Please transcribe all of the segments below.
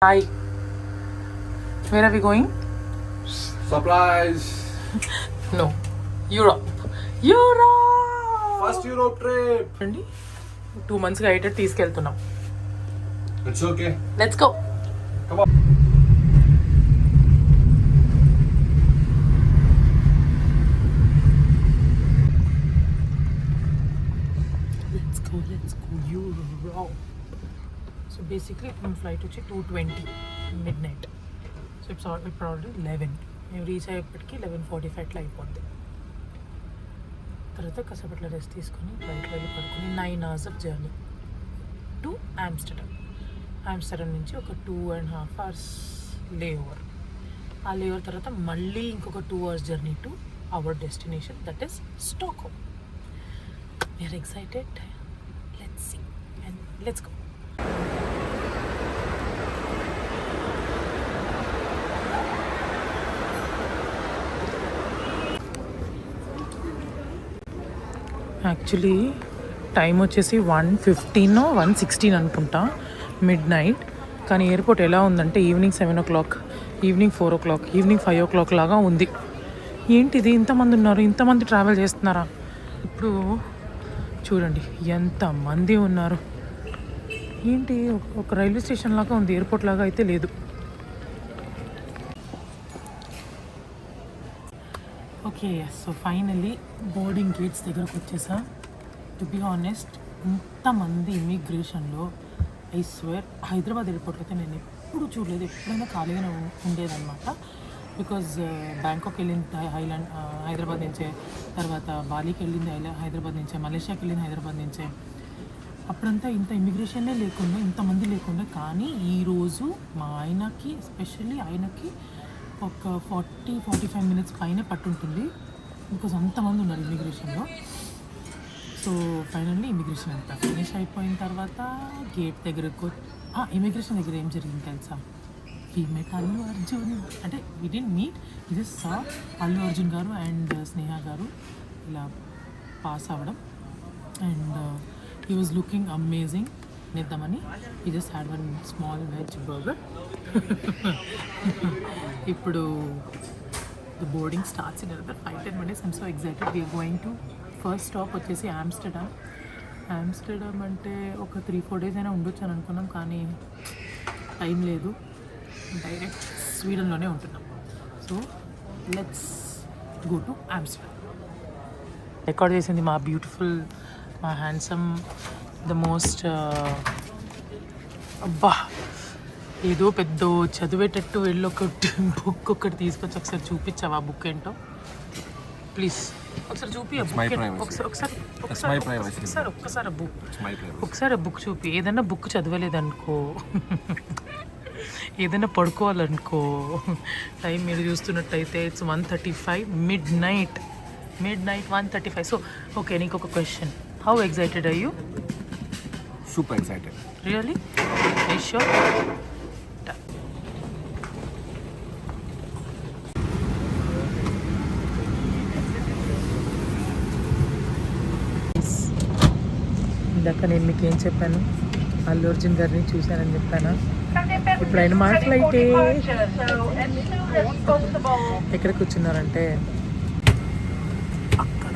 Hi, where are we going? Surprise! No, Europe. Europe! First Europe trip! అండి 2 months అయితే తీసుకెళ్తున్నాం. It's okay. Let's go. Come on. Let's go Europe. So basically from flight వచ్చి 2:20 midnight. So it's already 11. మేము reach అయ్యేప్పటికి 11:45 అట్లా అయిపోద్ది. తర్వాత కాసేపట్లో rest తీసుకొని ఫ్లైట్లో వెళ్ళి పడుకొని 9 hours of journey to Amsterdam నుంచి ఒక 2.5 hours లేఓవర్. ఆ లేఓవర్ తర్వాత మళ్ళీ ఇంకొక 2 hours journey to our destination, that is Stockholm. We're excited. Let's see and let's go. Actually time వచ్చేసి 1:15 1:16 అనుకుంటా మిడ్ నైట్. కానీ ఎయిర్పోర్ట్ ఎలా ఉందంటే evening 7 o'clock, evening 4 o'clock, evening 5 o'clock లాగా ఉంది. ఏంటిది ఇంతమంది ఉన్నారు, ఇంతమంది ట్రావెల్ చేస్తున్నారా? ఇప్పుడు చూడండి ఎంతమంది ఉన్నారు. ఏంటి ఒక రైల్వే స్టేషన్ లాగా ఉంది, ఎయిర్పోర్ట్ లాగా అయితే లేదు. Okay, so finally boarding gates దగ్గరకు వచ్చేసా. టు బీ ఆనెస్ట్, ఇంతమంది ఇమిగ్రేషన్లో ఐ స్వేర్ హైదరాబాద్ ఎయిర్పోర్ట్లో అయితే నేను ఎప్పుడు చూడలేదు. ఎప్పుడైనా ఖాళీగానే ఉండేదన్నమాట. బికాజ్ బ్యాంకాక్ వెళ్ళింది హైదరాబాద్ నుంచే, తర్వాత బాలీకి వెళ్ళింది హైదరాబాద్ నుంచే, మలేషియాకి వెళ్ళింది హైదరాబాద్ నుంచే. అప్పుడంతా ఇంత ఇమిగ్రేషనే లేకుండా, ఇంతమంది లేకుండా. కానీ ఈరోజు మా ఆయనకి, ఎస్పెషల్లీ ఆయనకి ఒక 40-45 minutes పైన పట్టుంటుంది, బికాజ్ అంతమంది ఉన్నారు ఇమిగ్రేషన్లో. సో ఫైనల్లీ ఇమిగ్రేషన్ అంతా ఫినిష్ అయిపోయిన తర్వాత గేట్ దగ్గరకు ఇమిగ్రేషన్ దగ్గర ఏం జరిగింది తెలుసా? వి మెట్ అల్లు అర్జున్. అంటే we didn't meet, we just saw Allu Arjun garu and Sneha garu ఇలా పాస్ అవ్వడం. And he was looking amazing. నిద్దామని we just had one small veg burger. ఇప్పుడు the boarding starts in another 5-10 minutes. I'm so excited. We're going to first stop వచ్చేసి Amsterdam అంటే ఒక 3-4 days అయినా ఉండొచ్చు అని అనుకున్నాం, కానీ టైం లేదు. డైరెక్ట్ స్వీడన్లోనే ఉంటున్నాం. So let's go to Amsterdam. Record చేసింది మా బ్యూటిఫుల్, మా హ్యాండ్సమ్, ద మోస్ట్ అబ్బా ఏదో పెద్ద చదివేటట్టు వెళ్ళి ఒకటి బుక్ ఒకటి తీసుకొచ్చి ఒకసారి చూపించావా? ఆ బుక్ ఏంటో ప్లీజ్ ఒకసారి చూపి. ఒకసారి బుక్ చూపి. ఏదన్నా బుక్ చదవలేదనుకో, ఏదైనా పడుకోవాలనుకో, టైం మీరు చూస్తున్నట్టయితే it's 1:35 midnight 1:35. So okay, నీకు ఒక question. How excited are you? Super excited. Really? Are you sure? ఇందాక నేను మీకు ఏం చెప్పాను? అల్లు అర్జున్ గారిని చూశానని చెప్పాను. ఇప్పుడు ఆయన మా ఫ్లైటే. ఎక్కడ కూర్చున్నారంటే అక్కడ.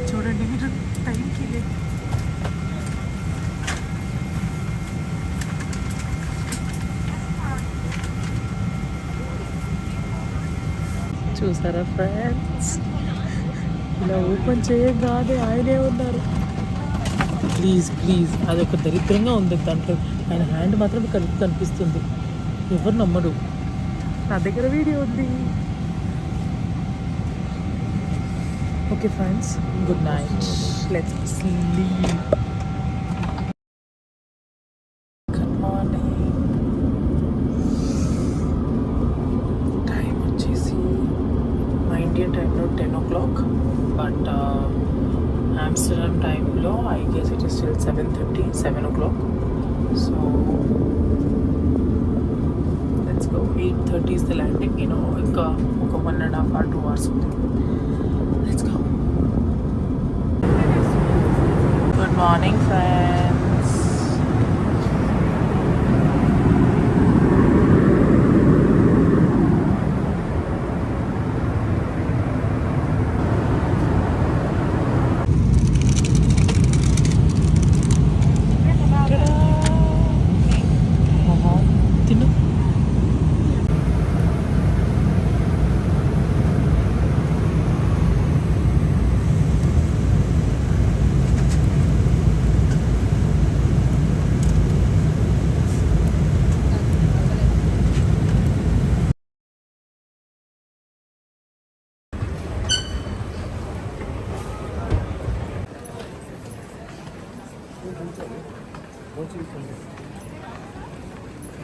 చూడండి మీరు టైంకి లేదు. చూసారా ఫ్రెండ్స్, ఇలా ఓపెన్ చేయగానే ఆయనే ఉన్నారు. ప్లీజ్ అదొక దరిద్రంగా ఉంది దాంట్లో. ఆయన హ్యాండ్ మాత్రం కనిపిస్తుంది. ఎవరు నమ్మడు. నా దగ్గర వీడియో ఉంది. Okay friends, good night. Let's sleep. Good morning. Time వచ్చేసి మా ఇండియన్ టైంలో 10 o'clock, బట్ Amsterdam టైంలో I guess it is still 7:30, 7 o'clock. So let's go. 8:30 is the landing. ఇంకా ఒక 1.5 or 2 hours ఉంది. Let's go. Good morning friends. తిను.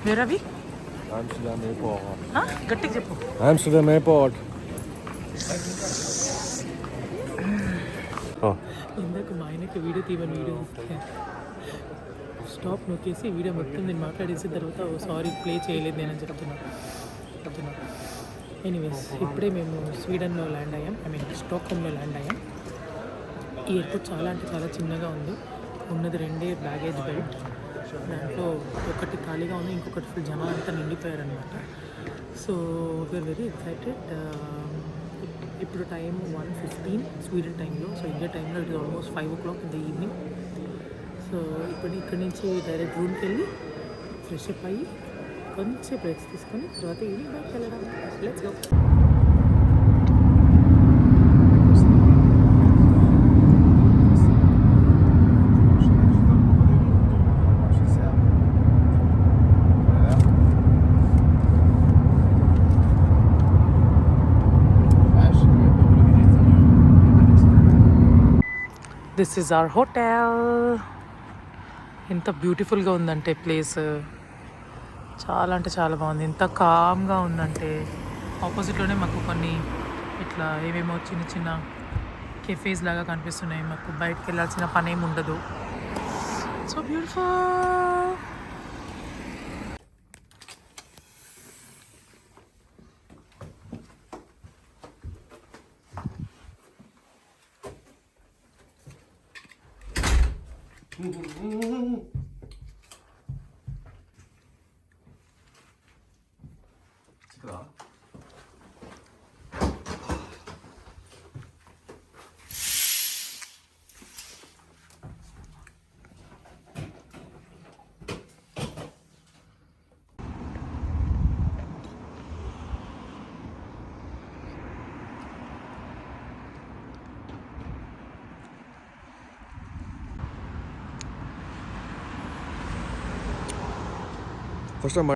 వేరవి Amsterdam Airport. గట్టిగా చెప్పు. Amsterdam Airport. ఇందాక మా ఆయనకి వీడియో తీయమని వీడియో స్టాప్ నొక్కేసి వీడియో మొత్తం నేను మాట్లాడేసిన తర్వాత సారీ ప్లే చేయలేదు నేనని చెప్తున్నా. ఎనీవేస్, ఇప్పుడే మేము స్వీడన్లో ల్యాండ్ అయ్యాం. స్టాక్హోమ్లో ల్యాండ్ అయ్యాం. ఈ ఎయిర్పోర్ట్ చాలా అంటే చాలా చిన్నగా ఉంది. ఉన్నది 2 బ్యాగేజ్ బెల్ట్. దాంట్లో ఒకటి ఖాళీగా ఉంది, ఇంకొకటి ఫుల్ జనాలు అంతా నిండిపోయారనమాట. So we're very excited. ఇప్పుడు టైం 1:15 స్వీడన్ టైంలో. సో ఇండియా టైంలో it is almost 5 o'clock in the evening. So ఇక్కడి నుంచి డైరెక్ట్ రూమ్కి వెళ్ళి ఫ్రెష్ అప్ అయ్యి కొంచెం బ్రేక్స్ తీసుకొని తర్వాత ఈవినింగ్ బయటకు వెళ్ళడం. Let's go. This is our hotel. ఎంత బ్యూటిఫుల్గా ఉందంటే ప్లేస్, చాలా అంటే చాలా బాగుంది. ఎంత కామ్గా ఉందంటే ఆపోజిట్లోనే మాకు కొన్ని ఇట్లా ఏమేమో చిన్న చిన్న కెఫేస్ లాగా కనిపిస్తున్నాయి. మాకు బయటకు వెళ్ళాల్సిన పని ఏమి ఉండదు. So beautiful. First time.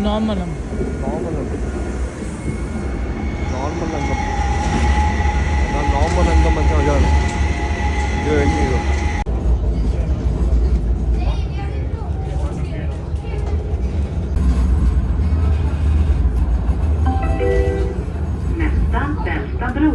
Normal అంతా మంచిగా వచ్చాను. ఇది Nästa bro.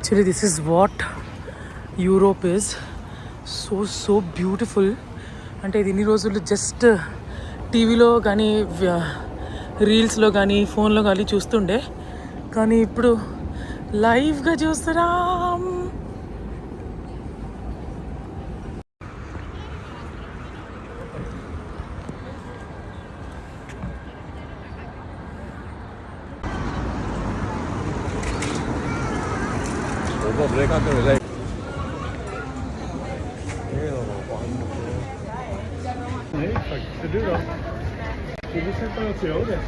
Actually, this is what Europe is. So beautiful. అంటే ఇది ఇన్ని రోజులు జస్ట్ టీవీలో కానీ రీల్స్లో కానీ ఫోన్లో కానీ చూస్తుండే, కానీ ఇప్పుడు లైవ్గా చూస్తున్నాం. బ్రేక్ అవుతుంది like Ska du då? Ska du sätta dig och göra det?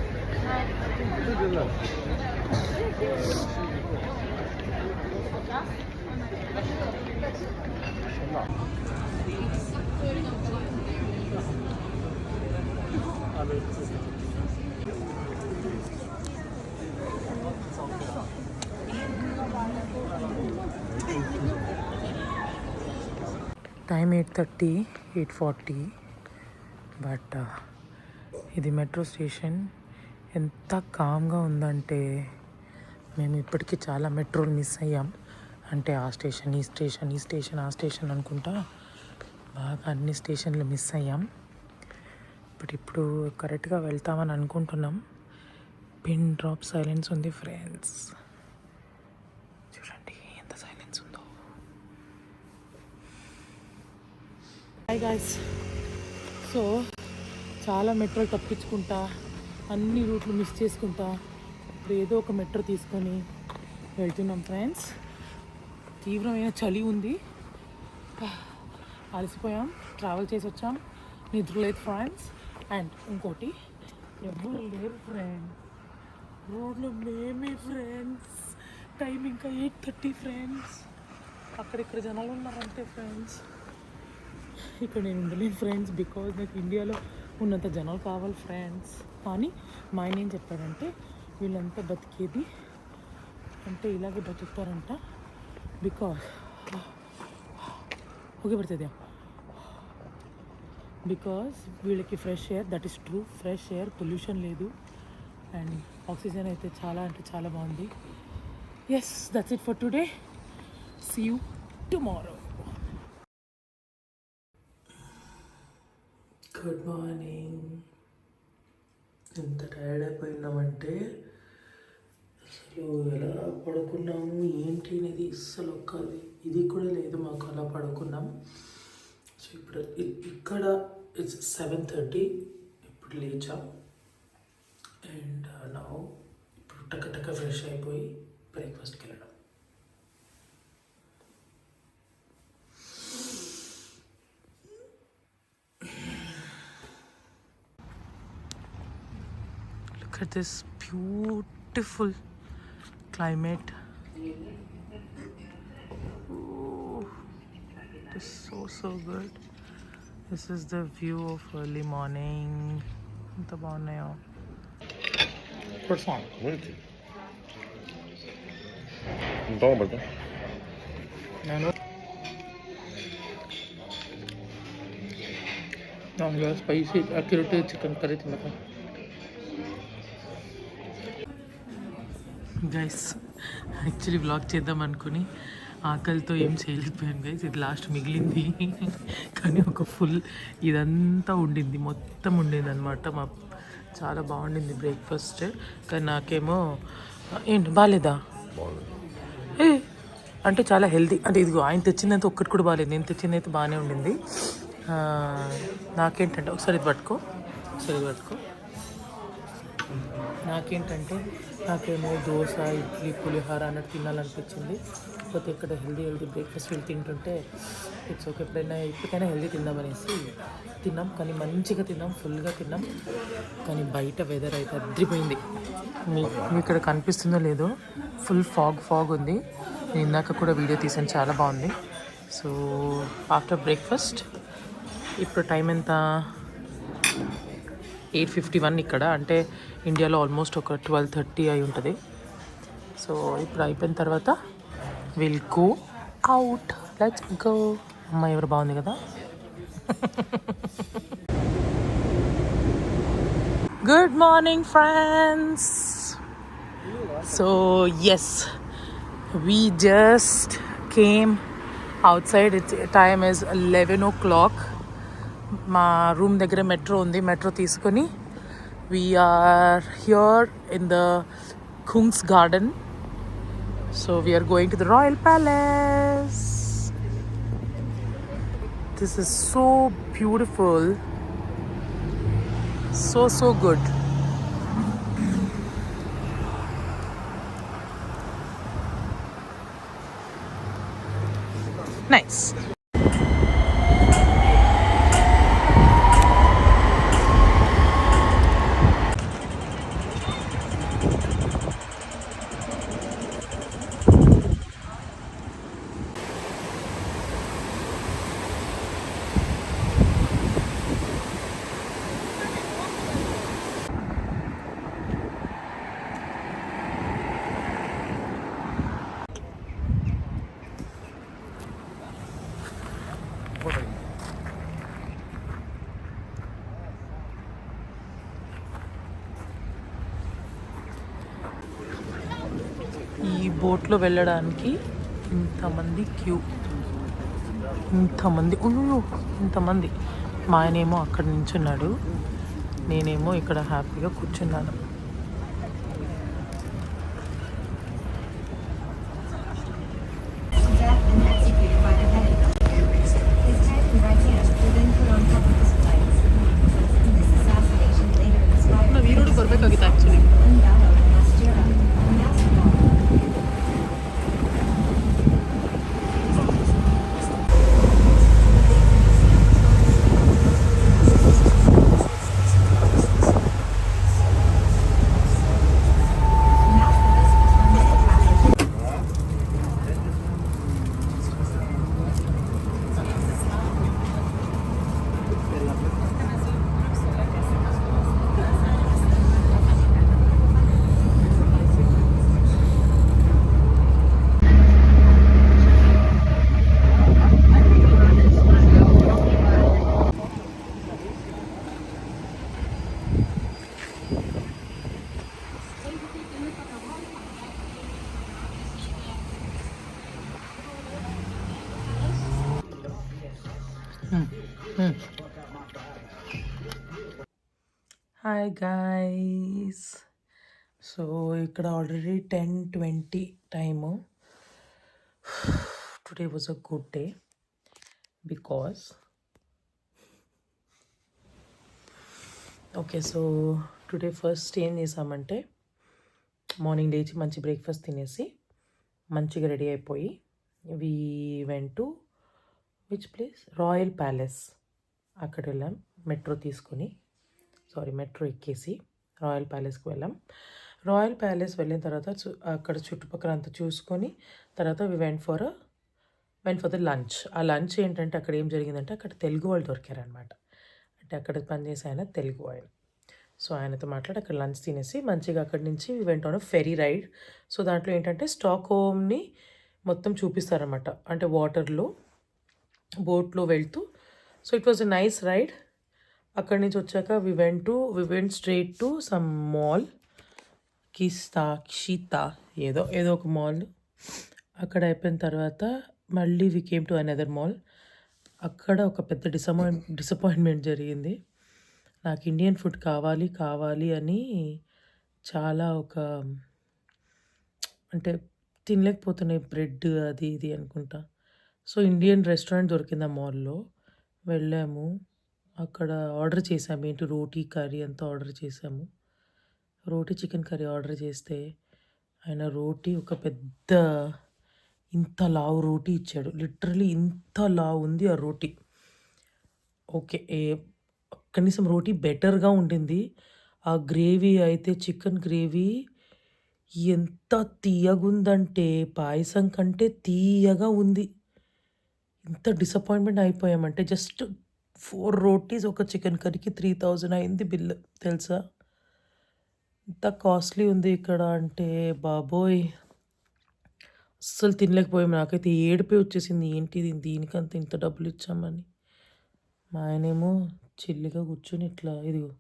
Det är time 8:30, 8:40. But ఇది మెట్రో స్టేషన్ ఎంత కామ్గా ఉందంటే మేము ఇప్పటికీ చాలా మెట్రోలు మిస్ అయ్యాం. అంటే ఆ స్టేషన్ ఈ స్టేషన్ ఈ స్టేషన్ ఆ స్టేషన్ అనుకుంటా బాగా అన్ని స్టేషన్లు మిస్ అయ్యాం. బట్ ఇప్పుడు కరెక్ట్గా వెళ్తామని అనుకుంటున్నాం. పిన్ డ్రాప్ సైలెన్స్ ఉంది ఫ్రెండ్స్. చూడండి ఎంత సైలెన్స్ ఉందో. Hi guys. సో చాలా మెట్రోలు తప్పించుకుంటా, అన్ని రూట్లు మిస్ చేసుకుంటా ఇప్పుడు ఏదో ఒక మెట్రో తీసుకొని వెళ్తున్నాం ఫ్రెండ్స్. తీవ్రమైన చలి ఉంది, అలసిపోయాం, ట్రావెల్ చేసి వచ్చాం, నిద్ర లేదు ఫ్రెండ్స్. అండ్ ఇంకోటి ఎవరు లేరు ఫ్రెండ్స్, రోడ్లో మేమే ఫ్రెండ్స్. టైం ఇంకా 8:30 ఫ్రెండ్స్. అక్కడిక్కడ జనాలు ఉన్నారంటే ఫ్రెండ్స్. ఇక్కడ నేను ఉండలేను ఫ్రెండ్స్, బికాజ్ నాకు ఇండియాలో ఉన్నంత జనాలు కావాలి ఫ్రెండ్స్. కానీ మా ఆయన ఏం చెప్పాడంటే వీళ్ళంతా బతికేది అంటే ఇలాగే బతుకుతారంట. బికాజ్ ఓకే పడుతుంది, బికాజ్ వీళ్ళకి fresh air, that is true, fresh air, pollution లేదు, అండ్ ఆక్సిజన్ అయితే చాలా అంటే చాలా బాగుంది. Yes, that's it for today. See you tomorrow. Good morning. ఎంత టైర్డ్ అయిపోయినామంటే అసలు ఎలా పడుకున్నాము ఏంటి అనేది అస్సలు ఒక్కది ఇది కూడా లేదు మాకు. అలా పడుకున్నాం. సో ఇప్పుడు ఇక్కడ ఇట్స్ 7:30. ఇప్పుడు లేచాం అండ్ నా ఇప్పుడు టక్క ఫ్రెష్ అయిపోయి బ్రేక్ఫాస్ట్కి వెళ్ళడం. Look at this beautiful climate. Ooh, it is so good. This is the view of early morning. ఎంత బాగున్నాయో. Croissant. Muito. Toma, Berta. ನಾನು ಸ್ಪೈಸಿ ಅಕ್ಯುರೇಟ್ ಚಿಕನ್ ಕರಿ ತಿನ್ನಕ. గైస్ యాక్చువల్లీ వ్లాగ్ చేద్దాం అనుకుని ఆకలితో ఏం చేయలేకపోయాను గైస్. ఇది లాస్ట్ మిగిలింది కానీ ఒక ఫుల్ ఇదంతా ఉండింది, మొత్తం ఉండింది అనమాట. మా చాలా బాగుండింది బ్రేక్ఫాస్ట్. కానీ నాకేమో ఏంటి బాగాలేదా ఏ అంటే చాలా హెల్తీ అంటే ఇదిగో ఆయన తెచ్చిందంతా ఒక్కటి కూడా బాగాలేదు, నేను తెచ్చింది అయితే బాగానే ఉండింది. నాకేంటంటే ఒకసారి ఇది పట్టుకో, నాకేమో దోశ, ఇడ్లీ, పులిహోర అన్నట్టు తినాలనిపించింది. కాకపోతే ఇక్కడ హెల్దీ బ్రేక్ఫాస్ట్ వీళ్ళు తింటుంటే ఇట్స్ ఓకే, ఇప్పటికైనా హెల్దీ తిందామనేసి తిన్నాం. కానీ మంచిగా తిన్నాం, ఫుల్గా తిన్నాం. కానీ బయట వెదర్ అయితే అద్రిపోయింది. మీకు ఇక్కడ కనిపిస్తుందో లేదో, ఫుల్ ఫాగ్ ఉంది. నేను ఇందాక కూడా వీడియో తీసాను, చాలా బాగుంది. సో ఆఫ్టర్ బ్రేక్ఫాస్ట్ ఇప్పుడు టైం ఎంత, 8:51 ఇక్కడ. అంటే ఇండియాలో ఆల్మోస్ట్ ఒక 12:30 అయి ఉంటుంది. సో ఇప్పుడు అయిపోయిన తర్వాత will go out, let's go. అమ్మాయి ఎవరు బాగుంది కదా. Good morning friends. So yes, we just came outside. Time is 11 o'clock. మా రూమ్ దగ్గర మెట్రో ఉంది, మెట్రో తీసుకొని we're here in the Kungs garden. So we're going to the royal palace. This is so beautiful, so good. Nice. ఈ బోట్లో వెళ్ళడానికి ఇంతమంది queue, ఇంతమంది ఇంతమంది. మా ఆయనేమో అక్కడ నించున్నాడు, నేనేమో ఇక్కడ హ్యాపీగా కూర్చున్నాను. వీరుడు ಬರ್ಬೇಕಾಗಿತ್ತು ಆ್ಯಕ್ಚುಲಿ. హాయ్ గాయ్స్, సో ఇక్కడ already 10:20 time. Today was a good day because okay, so today first ఏం చేసామంటే మార్నింగ్ లేచి మంచి బ్రేక్ఫాస్ట్ తినేసి మంచిగా రెడీ అయిపోయి we went to which place, royal palace. అక్కడ వెళ్ళాం మెట్రో ఎక్కేసి రాయల్ ప్యాలెస్కి వెళ్ళాం. రాయల్ ప్యాలెస్ వెళ్ళిన తర్వాత అక్కడ చుట్టుపక్కల అంతా చూసుకొని తర్వాత we went for the lunch. ఆ లంచ్ ఏంటంటే అక్కడ ఏం జరిగిందంటే అక్కడ తెలుగు వాళ్ళు దొరికారనమాట. అంటే అక్కడ పనిచేసే ఆయన తెలుగు ఆయన. సో ఆయనతో మాట్లాడి అక్కడ లంచ్ తినేసి మంచిగా అక్కడి నుంచి we went on ferry ride. So దాంట్లో ఏంటంటే స్టాక్ హోమ్ని మొత్తం చూపిస్తారనమాట, అంటే వాటర్లో బోట్లో వెళ్తూ. So it was a nice ride. అక్కడి నుంచి వచ్చాక we went straight to some mall, క్షితా ఏదో ఒక మాల్. అక్కడ అయిపోయిన తర్వాత మళ్ళీ we came to another mall. అక్కడ ఒక పెద్ద డిసప్పాయింట్మెంట్ జరిగింది. నాకు ఇండియన్ ఫుడ్ కావాలి అని చాలా అంటే తినలేకపోతున్నాయి, బ్రెడ్ అది ఇది అనుకుంటా. సో ఇండియన్ రెస్టారెంట్ దొరికింది ఆ మాల్లో. వెళ్ళాము, అక్కడ ఆర్డర్ చేసాము. ఏంటి రోటీ కర్రీ అంతా ఆర్డర్ చేసాము. రోటీ చికెన్ కర్రీ ఆర్డర్ చేస్తే ఆయన రోటీ ఒక పెద్ద ఇంత లావు రోటీ ఇచ్చాడు. లిటరలీ ఇంత లావు ఉంది ఆ రోటీ. ఓకే, కనీసం రోటీ బెటర్గా ఉండింది. ఆ గ్రేవీ అయితే చికెన్ గ్రేవీ ఎంత తీయగుందంటే పాయసం కంటే తీయగా ఉంది. ఇంత డిసప్పాయింట్మెంట్ అయిపోయామంటే జస్ట్ 4 రోటీస్ ఒక చికెన్ కర్రీకి 3,000 అయింది బిల్లు, తెలుసా? ఇంత కాస్ట్లీ ఉంది ఇక్కడ అంటే బాబోయ్, అస్సలు తినలేకపోయాము. నాకైతే ఏడిపే వచ్చేసింది, ఏంటిది దీనికంత ఇంత డబ్బులు ఇచ్చామని. మా ఆయనేమో చిల్లిగా కూర్చొని ఇట్లా, ఇదిగో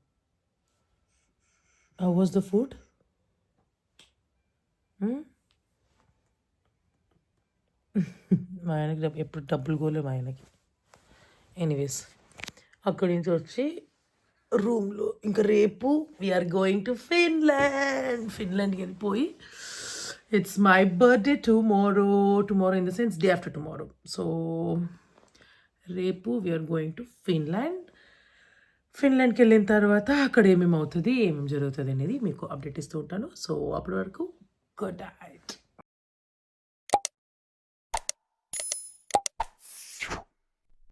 హౌ వాజ్ ద ఫుడ్. మా ఆయనకి ఎప్పుడు డబ్బులు కోలేము ఆయనకి. ఎనీవేస్, అక్కడి నుంచి వచ్చి రూమ్లో ఇంకా రేపు వీఆర్ గోయింగ్ టు ఫిన్లాండ్కి వెళ్ళిపోయి it's my birthday tomorrow in the sense day after tomorrow. So రేపు వీఆర్ గోయింగ్ టు ఫిన్లాండ్కి వెళ్ళిన తర్వాత అక్కడ ఏమేమి జరుగుతుంది అనేది మీకు అప్డేట్ ఇస్తూ ఉంటాను. సో అప్పటి వరకు గుడ్ నైట్.